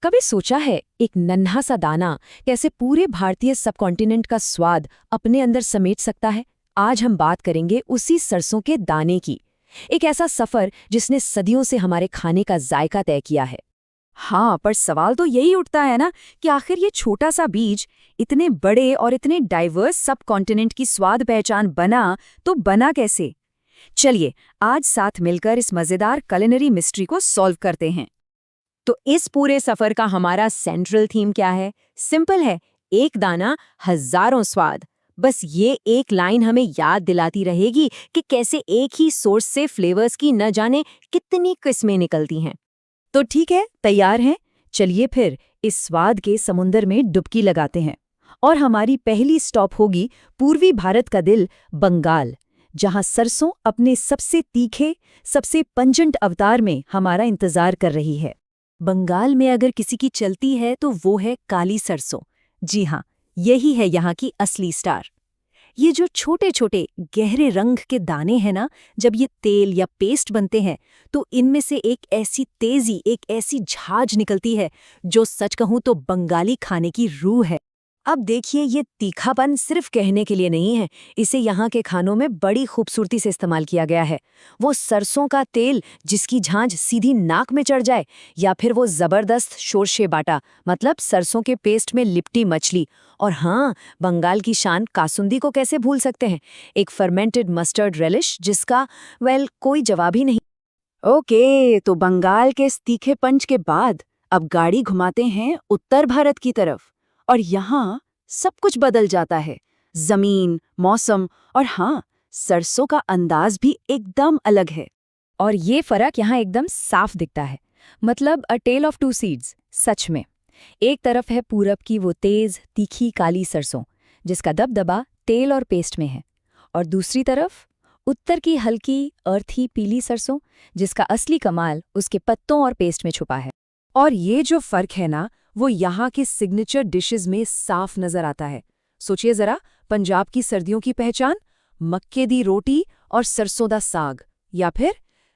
कभी सोचा है एक नन्हा सा दाना कैसे पूरे भारतीय सबकॉन्टिनेंट का स्वाद अपने अंदर समेट सकता है? आज हम बात करेंगे उसी सरसों के दाने की। एक ऐसा सफर जिसने सदियों से हमारे खाने का जायका तय किया है। हाँ, पर सवाल तो यही उठता है ना कि आखिर ये छोटा सा बीज इतने बड़े और इतने डाइवर्स सब कॉन्टिनेंट की स्वाद पहचान बना कैसे? चलिए आज साथ मिलकर इस मजेदार कुलिनरी मिस्ट्री को सॉल्व करते हैं। तो इस पूरे सफर का हमारा सेंट्रल थीम क्या है? सिंपल है, एक दाना हजारों स्वाद। बस ये एक लाइन हमें याद दिलाती रहेगी कि कैसे एक ही सोर्स से फ्लेवर्स की न जाने कितनी किस्में निकलती हैं। तो ठीक है, तैयार हैं? चलिए फिर इस स्वाद के समुंदर में डुबकी लगाते हैं। और हमारी पहली स्टॉप होगी पूर्वी भारत का दिल बंगाल, जहां सरसों अपने सबसे तीखे, सबसे पंजेंट अवतार में हमारा इंतजार कर रही है। बंगाल में अगर किसी की चलती है तो वो है काली सरसों। जी हाँ, यही है यहाँ की असली स्टार। ये जो छोटे छोटे गहरे रंग के दाने हैं ना, जब ये तेल या पेस्ट बनते हैं तो इनमें से एक ऐसी तेजी, एक ऐसी झाज निकलती है जो सच कहूँ तो बंगाली खाने की रूह है। अब देखिए, ये तीखापन सिर्फ कहने के लिए नहीं है, इसे यहाँ के खानों में बड़ी खूबसूरती से इस्तेमाल किया गया है। वो सरसों का तेल जिसकी झांझ सीधी नाक में चढ़ जाए, या फिर वो जबरदस्त शोरशे बाटा, मतलब सरसों के पेस्ट में लिपटी मछली। और हाँ, बंगाल की शान कासुंदी को कैसे भूल सकते हैं, एक फर्मेंटेड मस्टर्ड रेलिश जिसका कोई जवाब ही नहीं। ओके, तो बंगाल के इस तीखे पंच के बाद अब गाड़ी घुमाते हैं उत्तर भारत की तरफ। और यहाँ सब कुछ बदल जाता है। जमीन, मौसम और हाँ, सरसों का अंदाज भी एकदम अलग है। और ये फर्क यहाँ एकदम साफ दिखता है। मतलब अ टेल ऑफ टू सीड्स। सच में, एक तरफ है पूरब की वो तेज तीखी काली सरसों जिसका दबदबा तेल और पेस्ट में है, और दूसरी तरफ उत्तर की हल्की अर्थी पीली सरसों जिसका असली कमाल उसके पत्तों और पेस्ट में छुपा है। और ये जो फर्क है ना, वो यहाँ की सिग्नेचर डिशेस में साफ नजर आता है। सोचिए जरा, पंजाब की सर्दियों की पहचान मक्के दी रोटी और सरसों दा साग, या फिर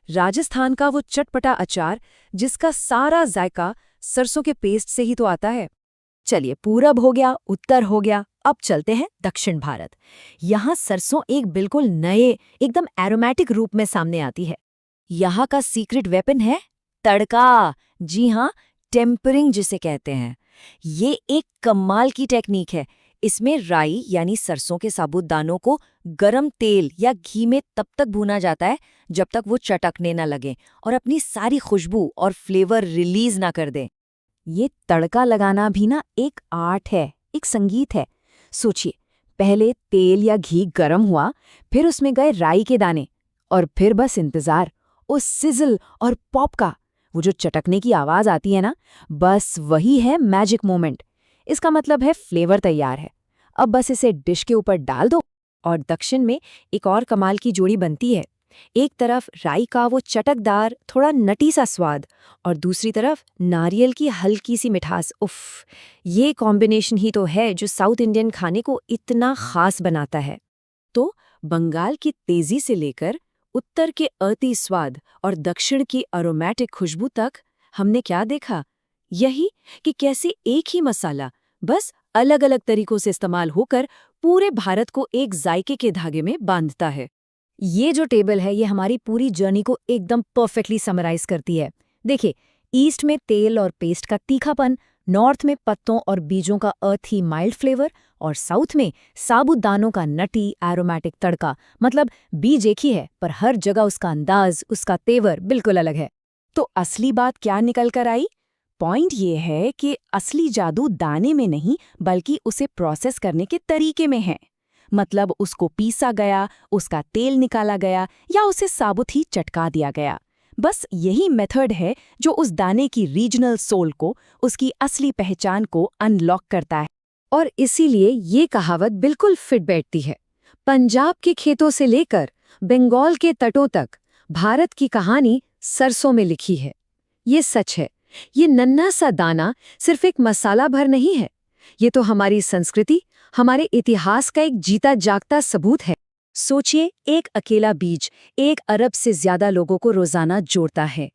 राजस्थान का वो चटपटा अचार जिसका सारा जायका सरसों के पेस्ट से ही तो आता है। चलिए, पूरब हो गया, उत्तर हो गया, अब चलते हैं दक्षिण भारत। यहाँ सरसों एक बिल्कुल नए, एकदम एरोमेटिक रूप में सामने आती है। यहाँ का सीक्रेट वेपन है तड़का। जी हाँ, टेम्परिंग जिसे कहते हैं। ये एक कमाल की टेक्निक है। इसमें राई यानी सरसों के साबुत दानों को गरम तेल या घी में तब तक भूना जाता है जब तक वो चटकने न लगे और अपनी सारी खुशबू और फ्लेवर रिलीज ना कर दे। ये तड़का लगाना भी ना एक आर्ट है, एक संगीत है। सोचिए, पहले तेल या घी गरम हुआ, फिर उसमें गए राई के दाने, और फिर बस इंतजार उस सिजल और पॉप का। वो जो चटकने की आवाज आती है ना, बस वही है मैजिक मोमेंट। इसका मतलब है फ्लेवर तैयार है, अब बस इसे डिश के ऊपर डाल दो। और दक्षिण में एक और कमाल की जोड़ी बनती है। एक तरफ राई का वो चटकदार थोड़ा नटी सा स्वाद, और दूसरी तरफ नारियल की हल्की सी मिठास। उफ, ये कॉम्बिनेशन ही तो है जो साउथ इंडियन खाने को इतना खास बनाता है। तो बंगाल की तेजी से लेकर उत्तर के अति स्वाद और दक्षिण की अरोमैटिक खुशबू तक हमने क्या देखा? यही कि कैसे एक ही मसाला बस अलग अलग तरीकों से इस्तेमाल होकर पूरे भारत को एक जायके के धागे में बांधता है। ये जो टेबल है, ये हमारी पूरी जर्नी को एकदम परफेक्टली समराइज करती है। देखिए, ईस्ट में तेल और पेस्ट का तीखापन, नॉर्थ में पत्तों और बीजों का अर्थी माइल्ड फ्लेवर, और साउथ में साबुत दानों का नटी एरोमेटिक तड़का। मतलब बीज एक ही है, पर हर जगह उसका अंदाज, उसका तेवर बिल्कुल अलग है। तो असली बात क्या निकल कर आई? पॉइंट ये है कि असली जादू दाने में नहीं, बल्कि उसे प्रोसेस करने के तरीके में है। मतलब उसको पीसा गया, उसका तेल निकाला गया, या उसे साबुत ही चटका दिया गया। बस यही मेथड है जो उस दाने की रीजनल सोल को, उसकी असली पहचान को अनलॉक करता है। और इसीलिए ये कहावत बिल्कुल फिट बैठती है। पंजाब के खेतों से लेकर बंगाल के तटों तक भारत की कहानी सरसों में लिखी है। ये सच है, ये नन्हा सा दाना सिर्फ एक मसाला भर नहीं है। ये तो हमारी संस्कृति, हमारे इतिहास का एक जीता जागता सबूत है। सोचिए, एक अकेला बीज 1 अरब से ज्यादा लोगों को रोजाना जोड़ता है।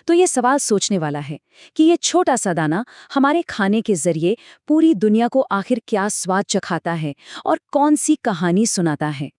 तो ये सवाल सोचने वाला है कि ये छोटा सा दाना हमारे खाने के जरिए पूरी दुनिया को आखिर क्या स्वाद चखाता है और कौन सी कहानी सुनाता है।